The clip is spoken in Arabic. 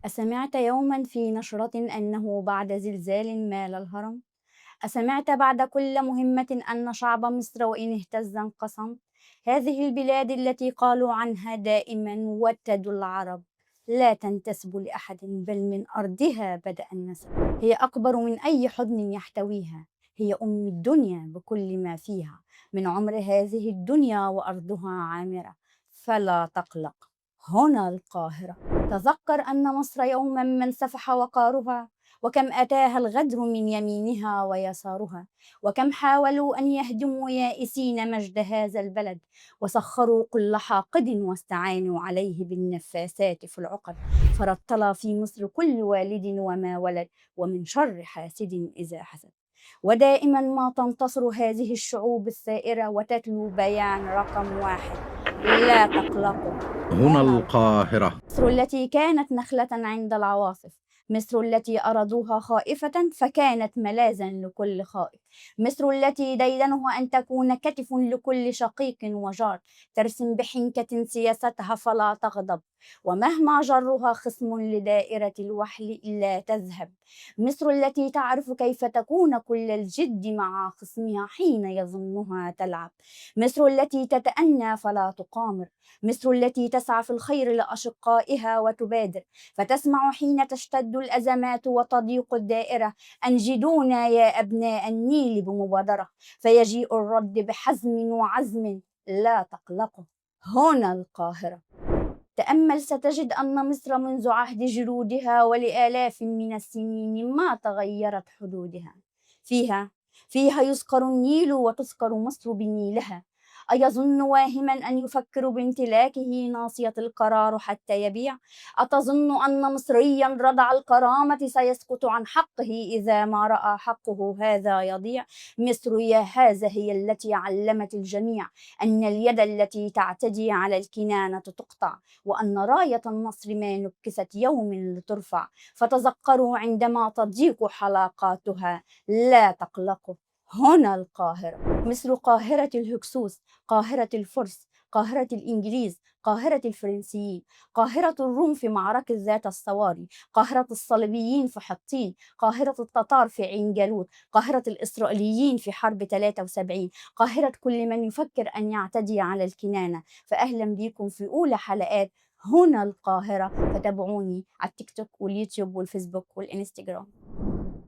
أسمعت يوما في نشرة أنه بعد زلزال مال الهرم؟ أسمعت بعد كل مهمة أن شعب مصر وإن اهتز انقسم؟ هذه البلاد التي قالوا عنها دائما وتد العرب لا تنتسب لأحد بل من أرضها بدأ النسب. هي أكبر من أي حضن يحتويها، هي أم الدنيا بكل ما فيها من عمر هذه الدنيا وأرضها عامرة، فلا تقلق، هنا القاهرة. تذكر أن مصر يوما من سفح وقارها، وكم أتاها الغدر من يمينها ويسارها، وكم حاولوا أن يهدموا يائسين مجد هذا البلد، وسخروا كل حاقد واستعانوا عليه بالنفاسات في العقد، فرطل في مصر كل والد وما ولد، ومن شر حاسد إذا حسد. ودائما ما تنتصر هذه الشعوب الثائرة وتتلو بيان رقم واحد: لا تقلقوا، هنا هنا القاهرة. مصر التي كانت نخلة عند العواصف، مصر التي أرادوها خائفة فكانت ملاذا لكل خائف، مصر التي ديدنها أن تكون كتف لكل شقيق وجار، ترسم بحنكة سياستها فلا تغضب، ومهما جرها خصم لدائرة الوحل لا تذهب، مصر التي تعرف كيف تكون كل الجد مع خصمها حين يظنها تلعب، مصر التي تتأنى فلا تقامر، مصر التي تسعى في الخير لأشقائها وتبادر، فتسمع حين تشتد الأزمات وتضيق الدائرة: أنجدونا يا أبناء النيل بمبادرة، فيجيء الرد بحزم وعزم: لا تقلقوا، هنا القاهرة. تأمل ستجد أن مصر منذ عهد جرودها ولآلاف من السنين ما تغيرت حدودها. فيها يذكر النيل وتذكر مصر بنيلها. أيظن واهما أن يفكر بامتلاكه ناصية القرار حتى يبيع؟ أتظن أن مصريا رضع الكرامة سيسكت عن حقه إذا ما رأى حقه هذا يضيع؟ مصر يا هذا هي التي علمت الجميع أن اليد التي تعتدي على الكنانة تقطع، وأن راية النصر ما نكست يوم لترفع، فتذكروا عندما تضيق حلاقاتها: لا تقلقوا، هنا القاهرة. مصر قاهرة الهكسوس، قاهرة الفرس، قاهرة الإنجليز، قاهرة الفرنسيين، قاهرة الروم في معركة ذات الصواري، قاهرة الصليبيين في حطين، قاهرة التتار في عين جالوت، قاهرة الإسرائيليين في حرب 73، قاهرة كل من يفكر أن يعتدي على الكنانة. فأهلا بكم في أولى حلقات هنا القاهرة، فتابعوني على التيك توك واليوتيوب والفيسبوك والإنستغرام.